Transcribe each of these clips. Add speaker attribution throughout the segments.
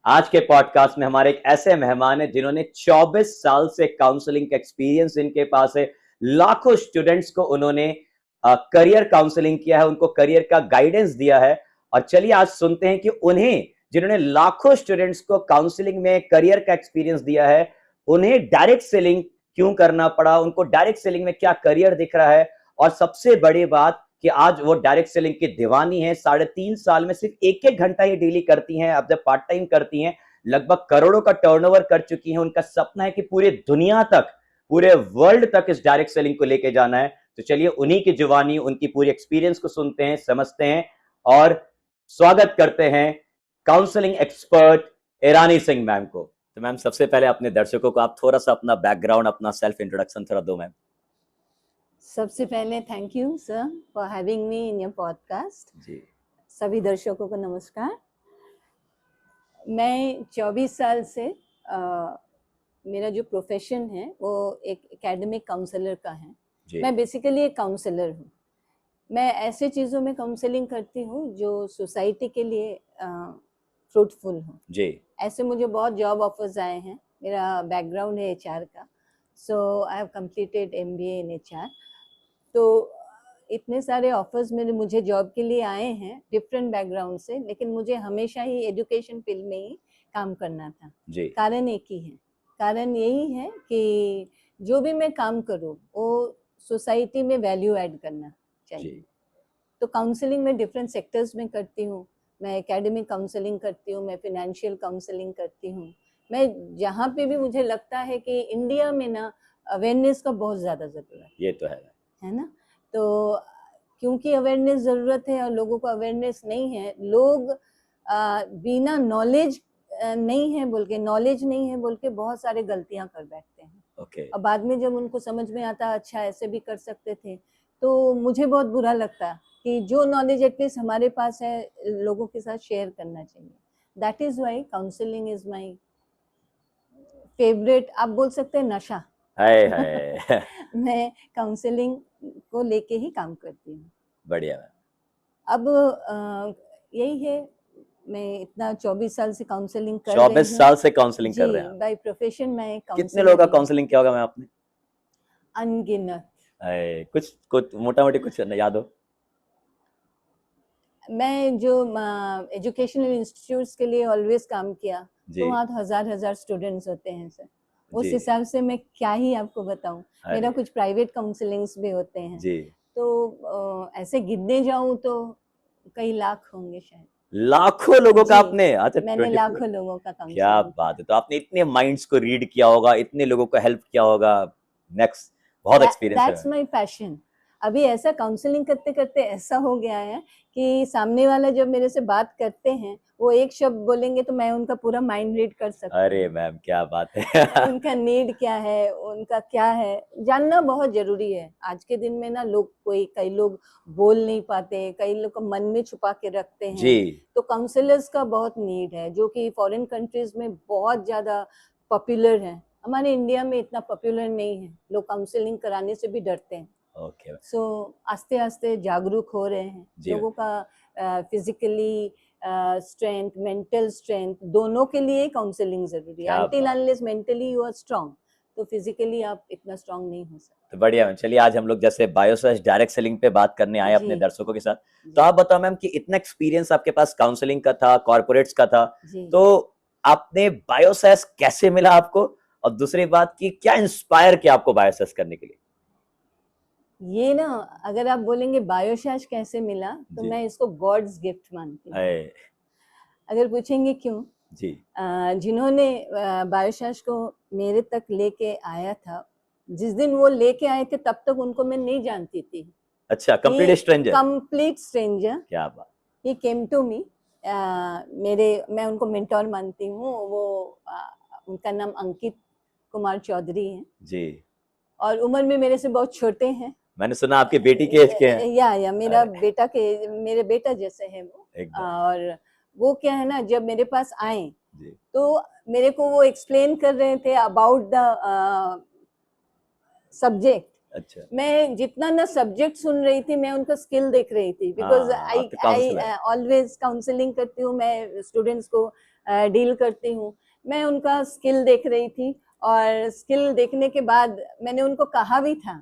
Speaker 1: आज के पॉडकास्ट में हमारे एक ऐसे मेहमान हैं जिन्होंने 24 साल से काउंसलिंग का एक्सपीरियंस इनके पास है। लाखों स्टूडेंट्स को उन्होंने करियर काउंसलिंग किया है, उनको करियर का गाइडेंस दिया है। और चलिए आज सुनते हैं कि उन्हें, जिन्होंने लाखों स्टूडेंट्स को काउंसलिंग में करियर का एक्सपीरियंस दिया है, उन्हें डायरेक्ट सेलिंग क्यों करना पड़ा, उनको डायरेक्ट सेलिंग में क्या करियर दिख रहा है। और सबसे बड़ी बात कि आज वो डायरेक्ट सेलिंग की दीवानी है। 3.5 साल में सिर्फ एक एक घंटा ये डेली करती हैं। अब जब पार्ट टाइम करती हैं, लगभग करोड़ों का टर्नओवर कर चुकी हैं। उनका सपना है कि पूरे दुनिया तक, पूरे वर्ल्ड तक इस डायरेक्ट सेलिंग को लेके जाना है। तो चलिए उन्हीं की जुबानी, उनकी पूरी एक्सपीरियंस को सुनते हैं, समझते हैं और स्वागत करते हैं काउंसलिंग एक्सपर्ट ईरानी सिंह मैम को। तो मैम, सबसे पहले अपने दर्शकों को आप थोड़ा सा अपना बैकग्राउंड, अपना सेल्फ इंट्रोडक्शन थोड़ा दो मैम।
Speaker 2: सबसे पहले thank you sir for having me in your podcast.
Speaker 1: जी।
Speaker 2: सभी दर्शकों को नमस्कार। मैं 24 साल से मेरा जो प्रोफेशन है वो एक एकेडमिक काउंसलर का है। मैं बेसिकली एक काउंसलर हूँ। मैं ऐसे चीज़ों में काउंसलिंग करती हूँ जो सोसाइटी के लिए फ्रूटफुल हो जी। ऐसे मुझे बहुत जॉब ऑफर्स आए हैं। मेरा बैकग्राउंड है एचआर का, so I have completed MBA in HR. तो इतने सारे ऑफर्स मुझे जॉब के लिए आए हैं डिफरेंट बैकग्राउंड से, लेकिन मुझे हमेशा ही एजुकेशन फील्ड में ही काम करना था जी। कारण एक ही है, कारण यही है कि जो भी मैं काम करूँ वो सोसाइटी में वैल्यू ऐड करना चाहिए जी। तो काउंसलिंग में डिफरेंट सेक्टर्स में करती हूँ। मैं एकेडमिक काउंसलिंग करती हूँ, मैं फिनेंशियल काउंसलिंग करती हूँ। मैं जहाँ पे भी मुझे लगता है कि इंडिया में ना अवेयरनेस का बहुत ज़्यादा ज़रूरत है। ये तो है ना। तो क्योंकि अवेयरनेस ज़रूरत है और लोगों को अवेयरनेस नहीं है, लोग बिना नॉलेज नहीं है बोल के, नॉलेज नहीं है बोल के बहुत सारे गलतियां कर बैठते हैं। ओके। और बाद में जब उनको समझ में आता अच्छा ऐसे भी कर सकते थे, तो मुझे बहुत बुरा लगता कि जो नॉलेज एटलीस्ट हमारे पास है लोगों के साथ शेयर करना चाहिए। That is why counselling is my favourite, आप बोल सकते हैं नशा। है। मैं काउंसलिंग को लेके ही काम करती हूँ। बढ़िया। अब यही है, मैं इतना 24 साल से काउंसलिंग कर रही हूँ।
Speaker 1: 24 साल से काउंसलिंग कर रहे हैं
Speaker 2: बाय प्रोफेशन मैं।
Speaker 1: कितने लोगों का काउंसलिंग किया होगा मैम आपने?
Speaker 2: अनगिनत।
Speaker 1: कुछ मोटा मोटी कुछ याद हो?
Speaker 2: मैं जो एजुकेशनल इंस्टीट्यूट्स के लिए ऑलवेज काम किया, तो वहाँ हजार स्टूडेंट्स होते हैं सर। उस हिसाब से मैं क्या ही आपको बताऊं। मेरा कुछ प्राइवेट काउंसलिंग्स भी होते हैं जी। तो ऐसे गिनने जाऊं तो कई लाख होंगे शायद।
Speaker 1: लाखों लोगों का आपने?
Speaker 2: अच्छा, मैंने लाखों लोगों का काउंसलिंग।
Speaker 1: क्या बात है। तो आपने इतने माइंड्स को रीड किया होगा, इतने लोगों को हेल्प किया होगा। नेक्स्ट, बहुत एक्सपीरियंस है।
Speaker 2: That's my passion. अभी ऐसा काउंसलिंग करते करते ऐसा हो गया है कि सामने वाला जब मेरे से बात करते हैं, वो एक शब्द बोलेंगे तो मैं उनका पूरा माइंड रीड कर सकती हूँ।
Speaker 1: अरे मैम क्या बात है।
Speaker 2: उनका नीड क्या है, उनका क्या है, जानना बहुत जरूरी है। आज के दिन में ना कई लोग बोल नहीं पाते, कई लोग को मन में छुपा के रखते हैं जी। तो काउंसलर्स का बहुत नीड है, जो कि फॉरेन कंट्रीज में बहुत ज्यादा पॉपुलर है। हमारे इंडिया में इतना पॉपुलर नहीं है, लोग काउंसलिंग कराने से भी डरते हैं।
Speaker 1: ओके।
Speaker 2: सो आस्ते आस्ते जागरूक हो रहे हैं लोगों का। फिजिकली स्ट्रेंथ, मेंटल स्ट्रेंथ, दोनों के लिए काउंसलिंग जरूरी है। Until unless mentally you are strong, तो फिजिकली आप इतना स्ट्रांग नहीं हो सकते।
Speaker 1: तो बढ़िया मैम, चलिए आज हम लोग जैसे बायोसर्च डायरेक्ट सेलिंग पे बात करने आए अपने दर्शकों के साथ। तो आप बताओ मैम कि इतना एक्सपीरियंस आपके पास काउंसलिंग का था, कॉर्पोरेट्स का था, तो आपने बायोसर्च कैसे मिला आपको? और दूसरी बात की क्या इंस्पायर किया आपको बायोसर्च करने के लिए?
Speaker 2: ये ना, अगर आप बोलेंगे बायोसर्च कैसे मिला, तो मैं इसको गॉड्स गिफ्ट मानती हूँ। अगर पूछेंगे क्यों जी, जिन्होंने बायोसर्च को मेरे तक लेके आया था, जिस दिन वो लेके आए थे तब तक उनको मैं नहीं जानती थी।
Speaker 1: अच्छा, कंप्लीट स्ट्रेंजर।
Speaker 2: Complete stranger.
Speaker 1: क्या बात।
Speaker 2: ही केम टू मी। मैं उनको मेंटोर मानती हूँ। वो उनका नाम अंकित कुमार चौधरी है जी, और उम्र में मेरे से बहुत छोटे हैं।
Speaker 1: मैंने सुना आपके बेटी के एज के हैं।
Speaker 2: या मेरे बेटा जैसे है वो। और वो क्या है ना, जब मेरे पास आए तो मेरे को वो एक्सप्लेन कर रहे थे अबाउट द सब्जेक्ट। अच्छा। मैं जितना ना सब्जेक्ट सुन रही थी, मैं उनका स्किल देख रही थी। बिकॉज आई ऑलवेज काउंसलिंग करती हूँ मैं स्टूडेंट्स को। डील करती हूँ। मैं उनका स्किल देख रही थी और स्किल देखने के बाद मैंने उनको कहा भी था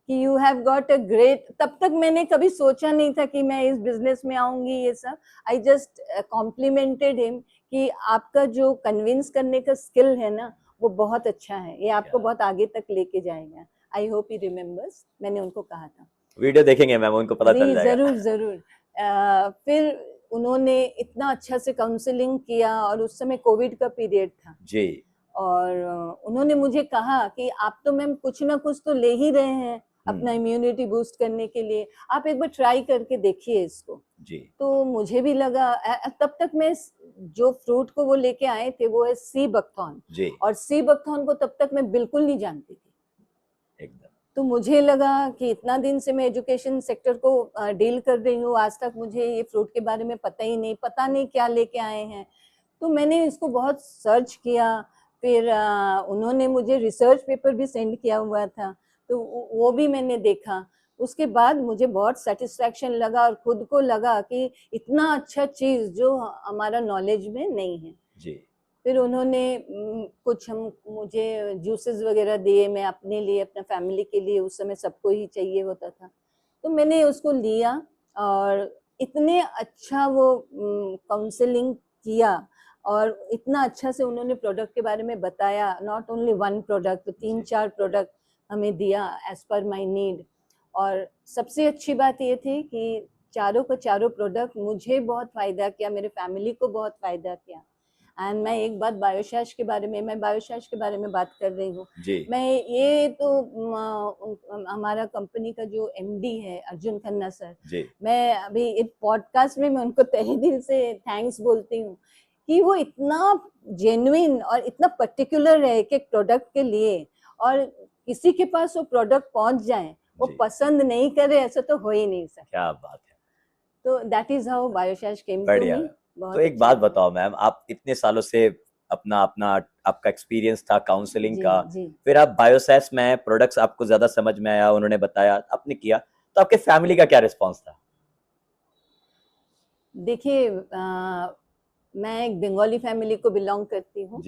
Speaker 2: कि you have got a great, तब तक मैंने कभी सोचा नहीं था कि मैं इस बिजनेस में आऊंगी ये सब। आई जस्ट कॉम्प्लीमेंटेड हिम कि आपका जो कन्विंस करने का स्किल है ना वो बहुत अच्छा है, ये आपको बहुत आगे तक लेके जाएगा। आई होप ही रिमेम्बर्स, मैंने उनको कहा था।
Speaker 1: वीडियो देखेंगे मैम, उनको पता चल जाएगा।
Speaker 2: जरूर जरूर। फिर उन्होंने इतना अच्छा से काउंसलिंग किया और उस समय कोविड का पीरियड था
Speaker 1: जी।
Speaker 2: और उन्होंने मुझे कहा कि आप तो मैम कुछ ना कुछ तो ले ही रहे हैं अपना इम्यूनिटी बूस्ट करने के लिए, आप एक बार ट्राई करके देखिए इसको
Speaker 1: जी।
Speaker 2: तो मुझे भी लगा। तब तक मैं जो फ्रूट को वो लेके आए थे वो है सी बकथॉर्न
Speaker 1: जी।
Speaker 2: और सी बकथॉर्न को तब तक मैं बिल्कुल नहीं जानती थी
Speaker 1: एकदम। तो
Speaker 2: मुझे लगा कि इतना दिन से मैं एजुकेशन सेक्टर को डील कर रही हूँ, आज तक मुझे ये फ्रूट के बारे में पता ही नहीं, पता नहीं क्या लेके आए हैं। तो मैंने इसको बहुत सर्च किया, फिर उन्होंने मुझे रिसर्च पेपर भी सेंड किया हुआ था तो वो भी मैंने देखा। उसके बाद मुझे बहुत सेटिस्फैक्शन लगा और खुद को लगा कि इतना अच्छा चीज जो हमारा नॉलेज में नहीं है
Speaker 1: जी।
Speaker 2: फिर उन्होंने कुछ मुझे जूसेस वगैरह दिए, मैं अपने लिए अपना फैमिली के लिए, उस समय सबको ही चाहिए होता था तो मैंने उसको लिया और इतने अच्छा वो काउंसलिंग किया और इतना अच्छा से उन्होंने प्रोडक्ट के बारे में बताया, नॉट ओनली वन प्रोडक्ट, तो 3-4 प्रोडक्ट हमें दिया एज पर माय नीड। और सबसे अच्छी बात ये थी कि चारों का चारों प्रोडक्ट मुझे बहुत फायदा किया, मेरे फैमिली को बहुत फायदा किया। एंड मैं एक बात बायोशैश के बारे में, मैं बायोशैश के बारे में बात कर रही हूँ। मैं ये तो हमारा कंपनी का जो एमडी है अर्जुन खन्ना सर, मैं अभी इस पॉडकास्ट में मैं उनको तहे दिल से थैंक्स बोलती हूँ कि वो इतना जेन्युइन और इतना पर्टिकुलर है एक एक प्रोडक्ट के लिए, और किसी के पास वो प्रोडक्ट पहुंच जाए, वो पसंद नहीं करे ऐसा तो हो ही नहीं सकता।
Speaker 1: क्या बात है।
Speaker 2: तो दैट इज हाउ बायोशैश केम टू मी।
Speaker 1: तो एक बात बताओ मैम, आप इतने सालों से अपना आपका एक्सपीरियंस था काउंसलिंग का, फिर आप बायोसैस में प्रोडक्ट्स आपको ज्यादा समझ में आया, उन्होंने बताया, आपने किया, तो आपके फैमिली का क्या रिस्पांस था?
Speaker 2: देखिए मैं एक बंगाली फैमिली को बिलोंग करती हूँ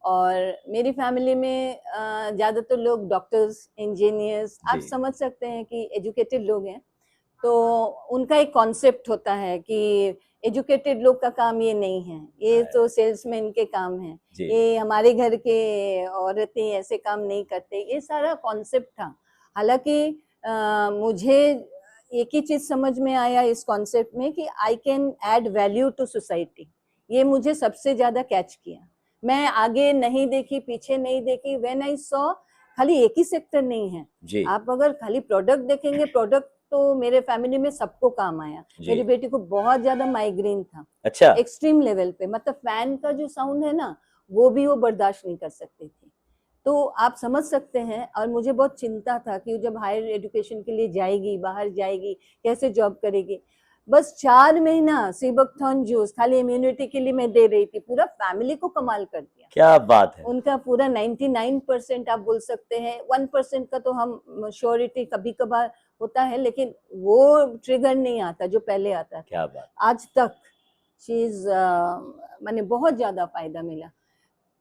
Speaker 2: और मेरी फैमिली में ज्यादातर लोग डॉक्टर्स, इंजीनियर्स, आप समझ सकते हैं कि एजुकेटेड लोग हैं। तो उनका एक कॉन्सेप्ट होता है कि एजुकेटेड लोग का काम ये नहीं है, ये तो सेल्समैन के काम है, ये हमारे घर के औरतें ऐसे काम नहीं करते, ये सारा कॉन्सेप्ट था। हालांकि मुझे एक ही चीज समझ में आया इस कॉन्सेप्ट में कि I can add value to society, ये मुझे सबसे ज्यादा कैच किया। मैं आगे नहीं देखी, पीछे नहीं देखी, व्हेन आई सॉ खाली एक ही सेक्टर नहीं है। आप अगर खाली प्रोडक्ट देखेंगे, प्रोडक्ट तो मेरे फैमिली में सबको काम आया। मेरी बेटी को बहुत ज्यादा माइग्रेन था, अच्छा, एक्सट्रीम लेवल पे, मतलब फैन का जो साउंड है ना वो भी वो बर्दाश्त नहीं कर सकती थी। तो आप समझ सकते हैं, और मुझे बहुत चिंता था कि जब हायर एजुकेशन के लिए जाएगी, बाहर जाएगी, कैसे जॉब करेगी। बस 4 महीना सीबकथॉर्न जूस खाली इम्यूनिटी के लिए मैं दे रही थी, पूरा फैमिली को कमाल कर दिया। क्या बात है। उनका पूरा 99% आप बोल सकते हैं, 1% का तो हम श्योरिटी कभी कभार होता है, लेकिन वो ट्रिगर नहीं आता जो पहले आता था। क्या बात। आज तक चीज मैंने बहुत ज्यादा फायदा मिला।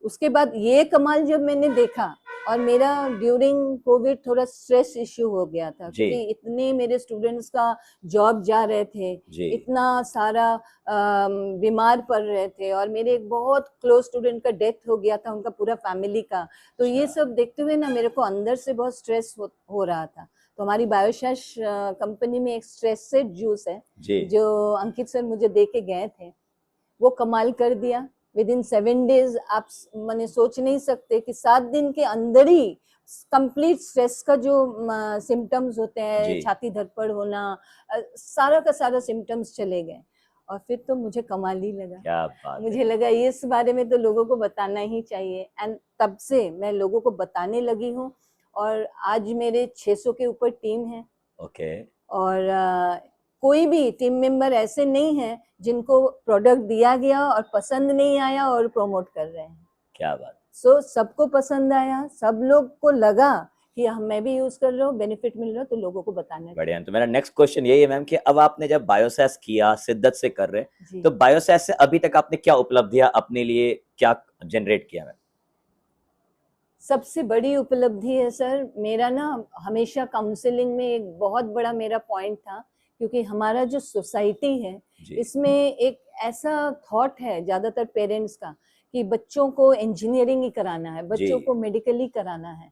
Speaker 2: उसके बाद ये कमाल जब मैंने देखा, और मेरा ड्यूरिंग कोविड थोड़ा स्ट्रेस इश्यू हो गया था क्योंकि इतने मेरे स्टूडेंट्स का जॉब जा रहे थे, इतना सारा बीमार पड़ रहे थे, और मेरे एक बहुत क्लोज स्टूडेंट का डेथ हो गया था, उनका पूरा फैमिली का। तो ये सब देखते हुए ना मेरे को अंदर से बहुत स्ट्रेस हो रहा था। तो हमारी बायोशैश कंपनी में एक स्ट्रेस सेट जूस है जो अंकित सर मुझे दे के गए थे, वो कमाल कर दिया। विदिन 7 डेज आप मैंने सोच नहीं सकते कि 7 दिन के अंदर ही कंप्लीट स्ट्रेस का जो सिम्टम्स होते हैं, छाती धड़पड़ होना, सारा का सारा सिम्टम्स चले गए। और फिर तो मुझे कमाल ही लगा। क्या बात मुझे लगा इस बारे में तो लोगों को बताना ही चाहिए, एंड तब से मैं लोगों को बताने लगी हूँ। और आज मेरे 600 के ऊपर टीम है। और कोई भी टीम मेंबर ऐसे नहीं है जिनको प्रोडक्ट दिया गया और पसंद नहीं आया और प्रमोट कर रहे हैं। क्या बात। सबको पसंद आया, सब लोग को लगा कि मैं भी यूज कर रहा हूँ, बेनिफिट मिल रहा है, तो लोगों को बताना।
Speaker 1: बढ़िया। तो मेरा नेक्स्ट क्वेश्चन यही है मैम कि अब आपने जब बायोसैस किया, शिद्दत से कर रहे हैं, तो बायोसैस से अभी तक आपने क्या उपलब्धियां अपने लिए क्या जनरेट किया मैम?
Speaker 2: सबसे बड़ी उपलब्धि है सर, मेरा ना हमेशा काउंसलिंग में एक बहुत बड़ा मेरा पॉइंट था, क्योंकि हमारा जो सोसाइटी है इसमें एक ऐसा थॉट है ज्यादातर पेरेंट्स का कि बच्चों को इंजीनियरिंग ही कराना है, बच्चों को मेडिकली कराना है।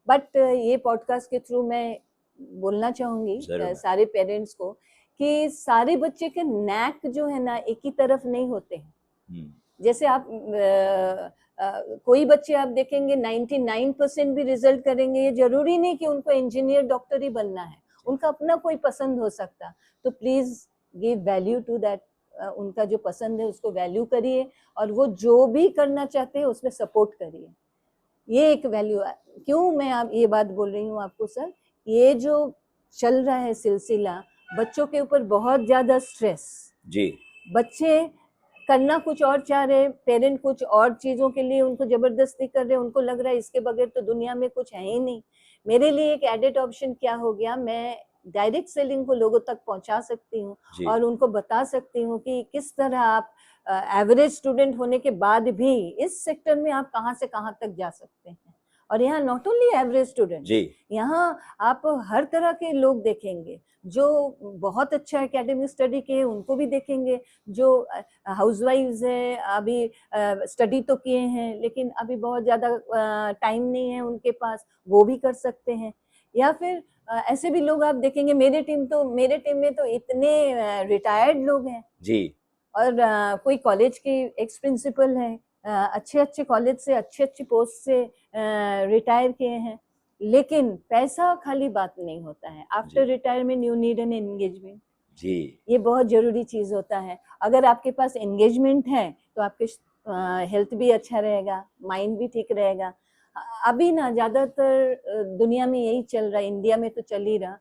Speaker 2: बट ये पॉडकास्ट के थ्रू मैं बोलना चाहूंगी सारे पेरेंट्स को कि सारे बच्चे के नैक जो है ना एक ही तरफ नहीं होते हैं। जैसे आप कोई बच्चे आप देखेंगे 99% भी रिजल्ट करेंगे, ये जरूरी नहीं कि उनको इंजीनियर डॉक्टर ही बनना है, उनका अपना कोई पसंद हो सकता। तो please give value to that, उनका जो पसंद है उसको वैल्यू करिए, और वो जो भी करना चाहते हैं उसमें सपोर्ट करिए। ये एक वैल्यू है। क्यों मैं आप ये बात बोल रही हूँ आपको सर, ये जो चल रहा है सिलसिला, बच्चों के ऊपर बहुत ज्यादा स्ट्रेस, बच्चे करना कुछ और चाह रहे, पेरेंट कुछ और चीजों के लिए उनको जबरदस्ती कर रहे, उनको लग रहा है इसके बगैर तो दुनिया में कुछ है ही नहीं। मेरे लिए एक एडेड ऑप्शन क्या हो गया, मैं डायरेक्ट सेलिंग को लोगों तक पहुंचा सकती हूँ और उनको बता सकती हूँ कि किस तरह आप एवरेज स्टूडेंट होने के बाद भी इस सेक्टर में आप कहाँ से कहाँ तक जा सकते हैं। और यहाँ नॉट ओनली एवरेज स्टूडेंट, यहाँ आप हर तरह के लोग देखेंगे, जो बहुत अच्छा एकेडमिक स्टडी के हैं उनको भी देखेंगे, जो हाउसवाइफ्स है अभी स्टडी तो किए हैं लेकिन अभी बहुत ज़्यादा टाइम नहीं है उनके पास, वो भी कर सकते हैं। या फिर ऐसे भी लोग आप देखेंगे, मेरे टीम में तो इतने रिटायर्ड लोग हैं और कोई कॉलेज के एक्स प्रिंसिपल है, अच्छे कॉलेज से अच्छी पोस्ट से रिटायर किए हैं, लेकिन पैसा खाली बात नहीं होता है। After retirement you need an engagement, ये बहुत जरूरी चीज होता है। अगर आपके पास एंगेजमेंट है तो आपके हेल्थ भी अच्छा रहेगा, माइंड भी ठीक रहेगा। अभी ना ज्यादातर दुनिया में यही चल रहा है, इंडिया में तो चल ही रहा,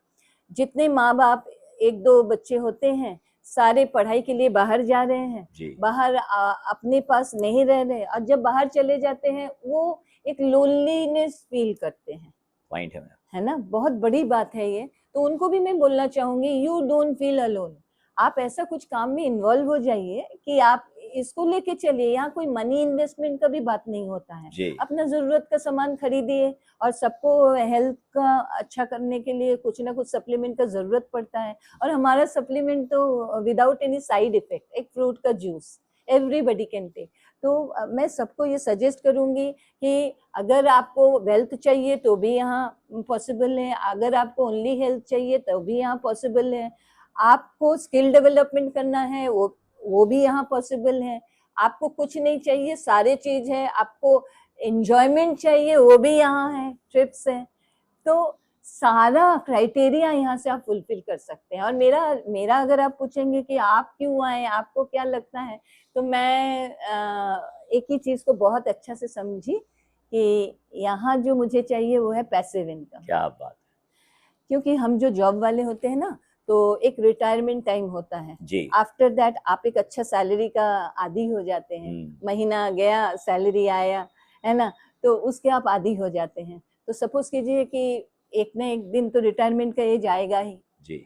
Speaker 2: जितने माँ बाप 1-2 बच्चे होते हैं सारे पढ़ाई के लिए बाहर जा रहे हैं, बाहर अपने पास नहीं रह रहे, और जब बाहर चले जाते हैं वो एक लोनलीनेस फील करते हैं।
Speaker 1: पॉइंट
Speaker 2: है ना, बहुत बड़ी बात है ये। तो उनको भी मैं बोलना चाहूंगी, यू डोंट फील अलोन। आप ऐसा कुछ काम में इन्वॉल्व हो जाइए कि आप इसको लेके चलिए। यहाँ कोई मनी इन्वेस्टमेंट का भी बात नहीं होता है, अपना जरूरत का सामान खरीदिए, और सबको हेल्थ का अच्छा करने के लिए कुछ ना कुछ सप्लीमेंट का जरूरत पड़ता है, और हमारा सप्लीमेंट तो विदाउट एनी साइड इफेक्ट, एक फ्रूट का जूस एवरीबडी कैन टेक। तो मैं सबको ये सजेस्ट करूंगी कि अगर आपको वेल्थ चाहिए तो भी यहाँ पॉसिबल है, अगर आपको ओनली हेल्थ चाहिए तो भी यहाँ पॉसिबल है, आपको स्किल डेवलपमेंट करना है वो भी यहाँ पॉसिबल है, आपको कुछ नहीं चाहिए सारे चीज है, आपको एंजॉयमेंट चाहिए वो भी यहाँ है, ट्रिप्स है, तो सारा क्राइटेरिया यहाँ से आप फुलफिल कर सकते हैं। और मेरा अगर आप पूछेंगे कि आप क्यों आए, आपको क्या लगता है, तो मैं एक ही चीज को बहुत अच्छा से समझी कि यहाँ जो मुझे चाहिए वो है पैसिव इनकम।
Speaker 1: क्या बात है।
Speaker 2: क्योंकि हम जो जॉब वाले होते हैं ना, तो एक रिटायरमेंट टाइम होता है, आफ्टर दैट आप एक अच्छा सैलरी का आदी हो जाते हैं, महीना गया सैलरी आया, है ना, तो उसके आप आदी हो जाते हैं। तो सपोज कीजिए कि एक ना एक दिन तो रिटायरमेंट का एज आएगा ही,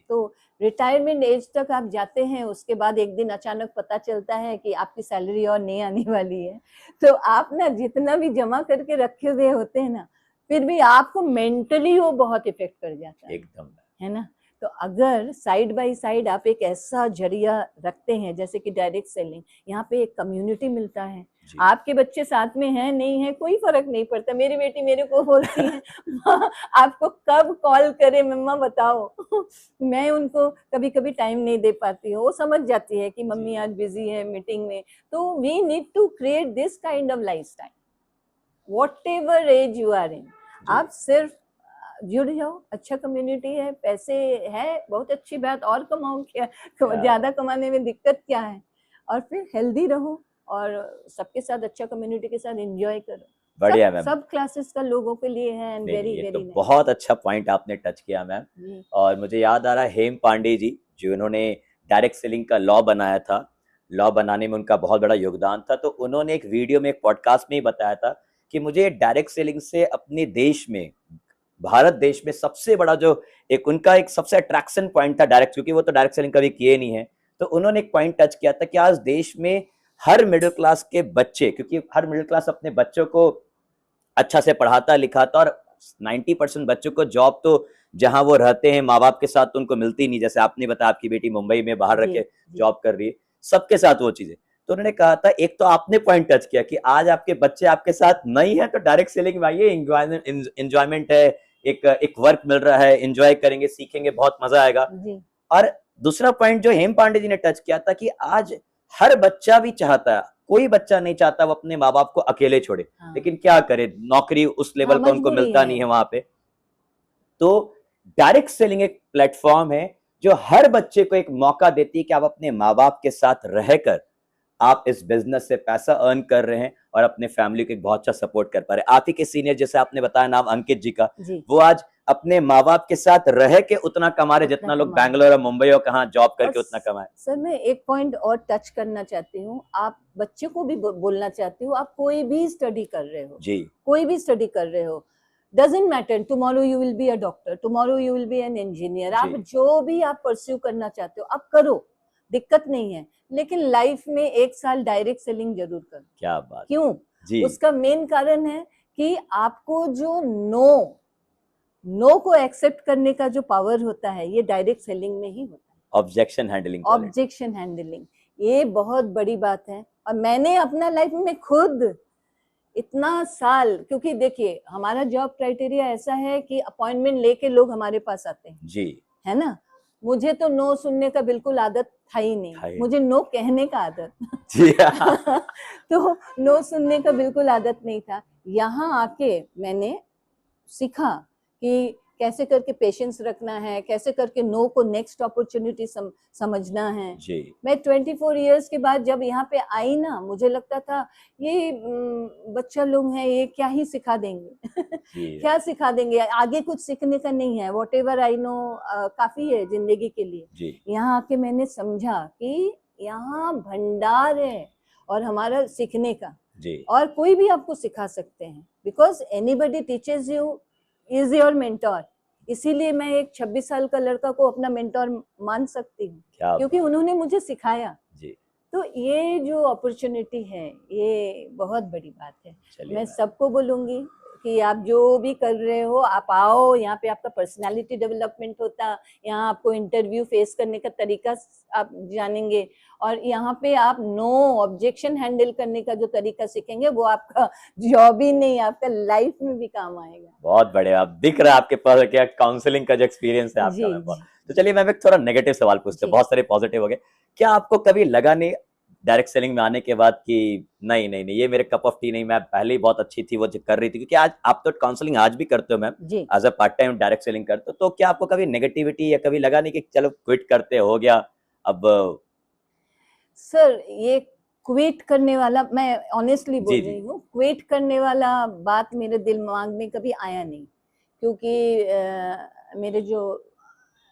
Speaker 2: तो रिटायरमेंट एज तक आप जाते हैं, उसके बाद एक दिन अचानक पता चलता है कि आपकी सैलरी और नहीं आने वाली है, तो आप ना जितना भी जमा करके रखे हुए होते हैं ना, फिर भी आपको मेंटली वो बहुत इफेक्ट कर जाता है, एकदम, है ना। तो अगर साइड बाय साइड आप एक ऐसा जरिया रखते हैं जैसे कि डायरेक्ट सेलिंग, यहाँ पे एक कम्युनिटी मिलता है, आपके बच्चे साथ में हैं नहीं है कोई फर्क नहीं पड़ता। मेरी बेटी मेरे को बोलती है आपको कब कॉल करे मम्मा बताओ मैं उनको कभी कभी टाइम नहीं दे पाती हूँ, वो समझ जाती है कि मम्मी आज बिजी है मीटिंग में। तो we need to create this kind of lifestyle, whatever age you are in, आप सिर्फ जुड़ जाओ, अच्छा कम्युनिटी है, पैसे है बहुत अच्छी बात, और कमाओ, क्या ज्यादा कमाने में दिक्कत क्या है, और फिर हेल्दी रहो और सबके साथ अच्छा कम्युनिटी के साथ एंजॉय करो। बढ़िया मैम, सब क्लासेस का लोगों के लिए है, एंड वेरी वेरी
Speaker 1: बहुत अच्छा पॉइंट आपने टच किया मैम। और मुझे याद आ रहा है हेम पांडे जी, जो इन्होंने डायरेक्ट सेलिंग का लॉ बनाया था, लॉ बनाने में उनका बहुत बड़ा योगदान था। तो उन्होंने एक वीडियो में, एक पॉडकास्ट में ही बताया था कि मुझे डायरेक्ट सेलिंग से अपने देश में भारत देश में सबसे बड़ा जो एक उनका एक सबसे अट्रैक्शन पॉइंट था डायरेक्ट, क्योंकि वो तो डायरेक्ट सेलिंग कभी किए नहीं है, तो उन्होंने एक पॉइंट टच किया था कि आज देश में हर मिडिल क्लास के बच्चे, क्योंकि हर मिडिल क्लास अपने बच्चों को अच्छा से पढ़ाता लिखाता, और 90% बच्चों को जॉब तो जहां वो रहते हैं माँ बाप के साथ तो उनको मिलती नहीं, जैसे आपने बताया आपकी बेटी मुंबई में बाहर रह के जॉब कर रही है, सबके साथ वो चीजें। तो उन्होंने कहा था, एक तो आपने पॉइंट टच किया कि आज आपके बच्चे आपके साथ नहीं है तो डायरेक्ट सेलिंग में आइए, एंजॉयमेंट है, एक वर्क मिल रहा है, एंजॉय करेंगे, सीखेंगे, बहुत मजा आएगा। और दूसरा पॉइंट जो हेम पांडे जी ने टच किया था कि आज हर बच्चा भी चाहता है, कोई बच्चा नहीं चाहता वो अपने माँ बाप को अकेले छोड़े, लेकिन क्या करे, नौकरी उस लेवल का उनको मिलता नहीं है वहां पे। तो डायरेक्ट सेलिंग एक प्लेटफॉर्म है जो हर बच्चे को एक मौका देती है कि आप अपने माँ बाप के साथ रहकर आप इस बिजनेस से पैसा अर्न कर रहे हैं और अपने फैमिली को एक बहुत अच्छा सपोर्ट कर पा रहे हैं। आप ही के सीनियर, जैसे आपने बताया नाम अंकित जी का, वो आज अपने माँ बाप के साथ रह के उतना कमा रहे जितना लोग बैंगलोर और मुंबई और कहाँ जॉब करके उतना कमाए।
Speaker 2: सर मैं एक पॉइंट और टच करना चाहती हूँ, आप बच्चे को भी बोलना चाहती हूँ, आप कोई भी स्टडी कर रहे हो जी, कोई भी स्टडी कर रहे हो, doesn't matter, tomorrow you will be a doctor, tomorrow you will be an engineer, आप जो भी आप परस्यू करना चाहते हो आप करो, दिक्कत नहीं है, लेकिन लाइफ में 1 साल डायरेक्ट सेलिंग जरूर करो। क्या बात, क्यों जी? उसका मेन कारण है कि आपको जो नो को एक्सेप्ट करने का जो पावर होता है ये डायरेक्ट सेलिंग में ही होता है। ऑब्जेक्शन हैंडलिंग ये बहुत बड़ी बात है, और मैंने अपना लाइफ में खुद इतना साल, क्योंकि देखिए हमारा जॉब क्राइटेरिया ऐसा है कि अपॉइंटमेंट लेके लोग हमारे पास आते हैं जी, है ना। मुझे तो नो सुनने का बिल्कुल आदत था ही नहीं, मुझे नो कहने का आदत जी तो नो सुनने का बिल्कुल आदत नहीं था। यहाँ आके मैंने सीखा कि कैसे करके पेशेंस रखना है, कैसे करके नो को नेक्स्ट अपॉर्चुनिटी समझना है जी। मैं 24 इयर्स के बाद जब यहाँ पे आई ना, मुझे लगता था ये बच्चा लोग हैं, ये क्या ही सिखा देंगे क्या सिखा देंगे, आगे कुछ सीखने का नहीं है, वॉट एवर आई नो काफी है जिंदगी के लिए। यहाँ आके मैंने समझा कि यहाँ भंडार है और हमारा सीखने का जी। और कोई भी आपको सिखा सकते हैं, because anybody teaches you is your mentor. इसीलिए मैं एक 26 साल का लड़का को अपना मेंटोर मान सकती हूँ, क्योंकि उन्होंने मुझे सिखाया जी। तो ये जो अपॉर्चुनिटी है ये बहुत बड़ी बात है। मैं सबको बोलूंगी कि आप जो भी कर रहे हो आप आओ, यहाँ पे आपका पर्सनालिटी डेवलपमेंट होता, यहाँ आपको इंटरव्यू फेस करने का तरीका आप जानेंगे, और यहाँ पे आप नो ऑब्जेक्शन हैंडल करने का जो तरीका सीखेंगे वो आपका जॉब ही नहीं आपका लाइफ में भी काम आएगा। बहुत बढ़िया, आप दिख रहा है आपके पास क्या काउंसलिंग का जो एक्सपीरियंस है आपका में बहुत। तो चलिए मैं एक थोड़ा नेगेटिव सवाल पूछते हैं, बहुत सारे पॉजिटिव हो गए, क्या आपको कभी लगा नहीं डायरेक्ट सेलिंग में आने के बाद कि नहीं नहीं नहीं ये मेरे कप ऑफ टी नहीं, मैं पहले ही बहुत अच्छी थी वो जो कर रही थी, क्योंकि आज आप तो काउंसलिंग आज भी करते हो ma'am, as a part time direct selling करते हो, तो क्या आपको कभी नेगेटिविटी या कभी लगा नहीं कि चलो क्विट करते हो गया अब? सर ये क्विट करने वाला, मैं ऑनेस्टली बोल रही हूँ, क्विट करने वाला बात मेरे दिमाग में कभी आया नहीं, क्योंकि मेरे जो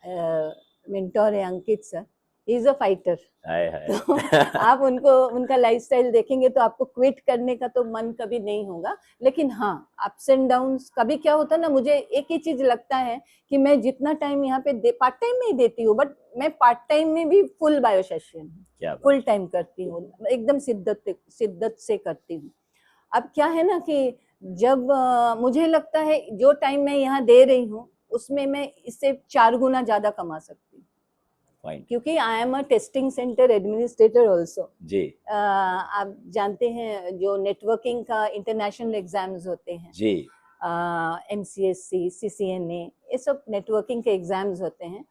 Speaker 2: मेंटोर है अंकित सर, इज अ फाइटर। तो आप उनका लाइफस्टाइल देखेंगे तो आपको क्विट करने का तो मन कभी नहीं होगा, लेकिन हाँ अप्स एंड डाउन्स कभी क्या होता है ना, मुझे एक ही चीज लगता है कि मैं जितना टाइम यहाँ पे पार्ट टाइम में ही देती हूँ, बट मैं पार्ट टाइम में भी फुल बायोसेशन फुल टाइम करती हूँ, एकदम शिद्दत से करती हूँ। अब क्या है ना कि जब मुझे लगता है जो टाइम मैं यहाँ दे रही हूँ उसमें मैं इससे 4 गुना ज्यादा कमा सकती हूँ, क्योंकि I am a testing centre administrator also जी। आप जानते हैं जो नेटवर्किंग का इंटरनेशनल एग्जाम्स होते हैं जी, MCSC, CCNA, ये सब नेटवर्किंग के एग्जाम्स होते हैं,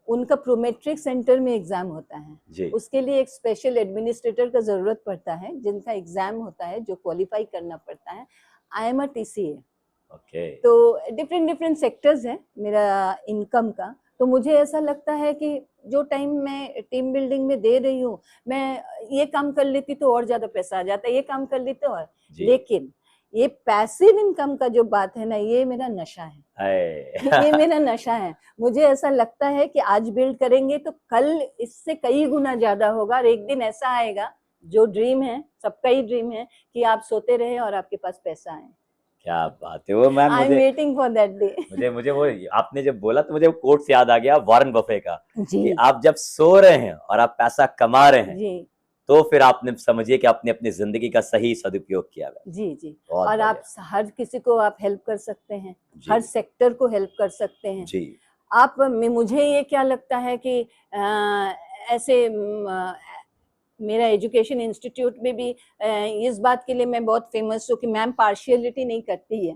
Speaker 2: उनका प्रोमेट्रिक सेंटर में एग्जाम होता है जी। उसके लिए एक स्पेशल एडमिनिस्ट्रेटर का जरूरत पड़ता है, जिनका एग्जाम होता है, जो क्वालिफाई करना पड़ता है। I am a TCA। Okay. तो डिफरेंट सेक्टर्स है मेरा इनकम का, तो मुझे ऐसा लगता है कि जो टाइम मैं टीम बिल्डिंग में दे रही हूँ, मैं ये काम कर लेती तो और ज्यादा पैसा आ जाता, ये काम कर लेती और, लेकिन ये पैसिव इनकम का जो बात है ना, ये मेरा नशा है ये मेरा नशा है। मुझे ऐसा लगता है कि आज बिल्ड करेंगे तो कल इससे कई गुना ज्यादा होगा, और एक दिन ऐसा आएगा, जो ड्रीम है, सबका ही ड्रीम है कि आप सोते रहे और आपके पास पैसा आए।
Speaker 1: क्या बात है वो ma'am,
Speaker 2: I am waiting for that day.
Speaker 1: मुझे वो आपने जब बोला तो मुझे वो कोट से याद आ गया वॉरेन बफे का,
Speaker 2: जी
Speaker 1: कि आप जब सो रहे हैं और आप पैसा कमा रहे हैं
Speaker 2: जी
Speaker 1: तो फिर आपने समझिए कि आपने अपनी जिंदगी का सही सदुपयोग किया है।
Speaker 2: जी जी।
Speaker 1: बहुत
Speaker 2: और आप
Speaker 1: बढ़िया।
Speaker 2: हर किसी को आप हेल्प कर सकते हैं,
Speaker 1: जी
Speaker 2: हर सेक्टर को हेल्प कर सकते हैं।
Speaker 1: जी
Speaker 2: आप मुझे ये क्या लगता है कि ऐसे मेरा एजुकेशन इंस्टीट्यूट में भी इस बात के लिए मैं बहुत फेमस हूँ कि मैम पार्शियलिटी नहीं करती है।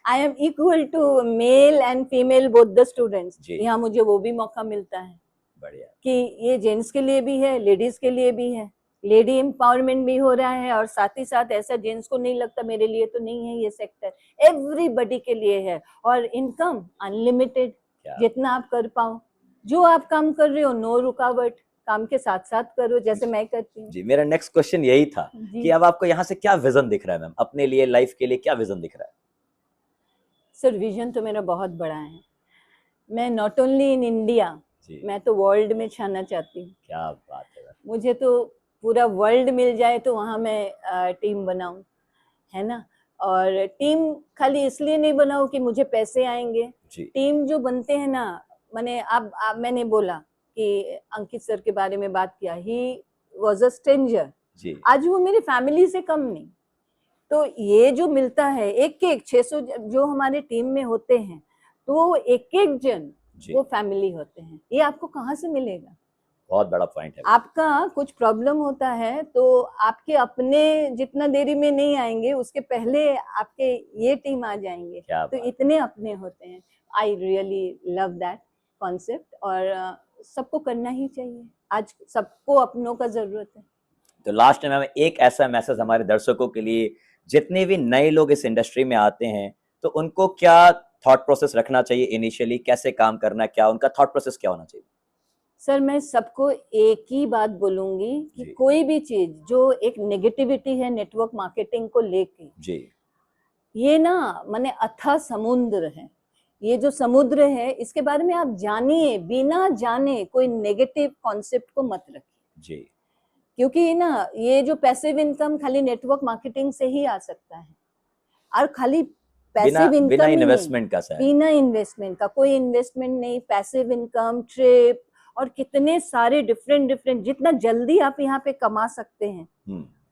Speaker 2: I am equal to male and female both the students.
Speaker 1: जी।
Speaker 2: यहाँ मुझे वो भी मौका मिलता है
Speaker 1: बढ़िया।
Speaker 2: कि ये जेंट्स के लिए भी है, लेडीज के लिए भी है, लेडी एम्पावरमेंट भी हो रहा है, और साथ ही साथ ऐसा जेंट्स को नहीं लगता मेरे लिए तो नहीं है ये सेक्टर, एवरीबडी के लिए है। और इनकम अनलिमिटेड, जितना आप कर पाओ, जो आप काम कर रहे हो नो रुकावट, काम के साथ साथ करो जैसे मैं करती हूँ।
Speaker 1: जी, मेरा नेक्स्ट क्वेश्चन यही था कि अब आपको यहाँ से क्या विजन दिख रहा है मैम, अपने लिए लाइफ के लिए क्या विजन दिख रहा है?
Speaker 2: सर विजन तो मेरा बहुत बड़ा है। मैं नॉट ओनली इन इंडिया, मैं तो वर्ल्ड में छाना चाहती हूँ।
Speaker 1: क्या बात है।
Speaker 2: मुझे तो पूरा वर्ल्ड मिल जाए तो वहाँ मैं टीम बनाऊं, है ना। और टीम खाली इसलिए नहीं बनाऊं कि मुझे पैसे आएंगे। टीम जो बनते हैं ना, मैंने अब मैंने बोला कि अंकित सर के बारे में बात किया, ही वॉज अ स्ट्रेंजर, आज वो मेरी फैमिली से कम नहीं। तो ये जो मिलता है एक 600 जो हमारे टीम में होते हैं, तो एक जन वो फैमिली होते हैं। ये आपको कहाँ से मिलेगा?
Speaker 1: बहुत बड़ा पॉइंट है।
Speaker 2: आपका कुछ प्रॉब्लम होता है तो आपके अपने जितना देरी में नहीं आएंगे, उसके पहले आपके ये टीम आ जाएंगे। तो इतने अपने होते हैं। I really love that concept, और सबको करना ही चाहिए। आज सबको अपनों का जरूरत है।
Speaker 1: तो लास्ट में एक ऐसा मैसेज हमारे दर्शकों के लिए, जितने भी नए लोग इस इंडस्ट्री में आते हैं तो उनको क्या थॉट प्रोसेस रखना चाहिए इनिशियली, कैसे काम करना, क्या उनका थॉट प्रोसेस क्या होना चाहिए?
Speaker 2: सर मैं सबको एक ही बात बोलूंगी कि कोई भी चीज जो एक नेगेटिविटी है नेटवर्क मार्केटिंग को लेके, ये ना माने अथाह समुद्र है। ये जो समुद्र है इसके बारे में आप जानिए, बिना जाने कोई नेगेटिव कॉन्सेप्ट को मत रखिए। क्योंकि ना ये जो पैसिव इनकम खाली नेटवर्क मार्केटिंग से ही आ सकता है, और खाली पैसिव इनकम
Speaker 1: बिना इन्वेस्टमेंट का,
Speaker 2: बिना इन्वेस्टमेंट का, कोई इन्वेस्टमेंट नहीं, पैसिव इनकम, ट्रिप, और कितने सारे डिफरेंट जितना जल्दी आप यहाँ पे कमा सकते हैं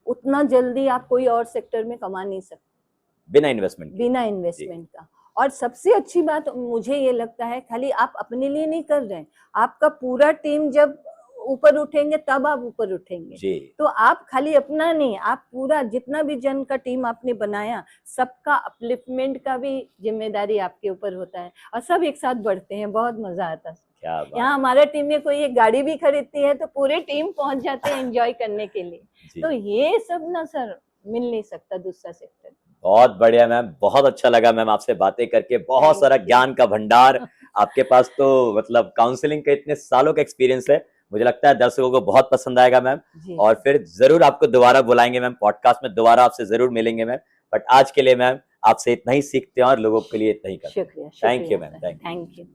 Speaker 2: उतना जल्दी आप कोई और सेक्टर में कमा नहीं सकते बिना इन्वेस्टमेंट का। और सबसे अच्छी बात मुझे ये लगता है, खाली आप अपने लिए नहीं कर रहे हैं, आपका पूरा टीम जब ऊपर उठेंगे तब आप ऊपर उठेंगे। तो आप खाली अपना नहीं, आप पूरा जितना भी जन का टीम आपने बनाया, सबका अपलिफ्टमेंट का भी जिम्मेदारी आपके ऊपर होता है, और सब एक साथ बढ़ते हैं। बहुत मजा आता है। यहाँ हमारा टीम में कोई एक गाड़ी भी खरीदती है तो पूरे टीम पहुंच जाते हैं एंजॉय करने के लिए। तो ये सब ना सर मिल नहीं सकता दूसरा सेक्टर।
Speaker 1: बहुत बढ़िया मैम, बहुत अच्छा लगा मैम आपसे बातें करके, बहुत सारा ज्ञान का भंडार आपके पास। तो मतलब काउंसलिंग का इतने सालों का एक्सपीरियंस है, मुझे लगता है दर्शकों को बहुत पसंद आएगा मैम। और फिर जरूर आपको दोबारा बुलाएंगे मैम, पॉडकास्ट में दोबारा आपसे जरूर मिलेंगे मैम। बट आज के लिए मैम आपसे इतना ही सीखते हैं और लोगों के लिए इतना ही करते हैं।
Speaker 2: शुक्रिया।
Speaker 1: Thank you ma'am.
Speaker 2: Thank you.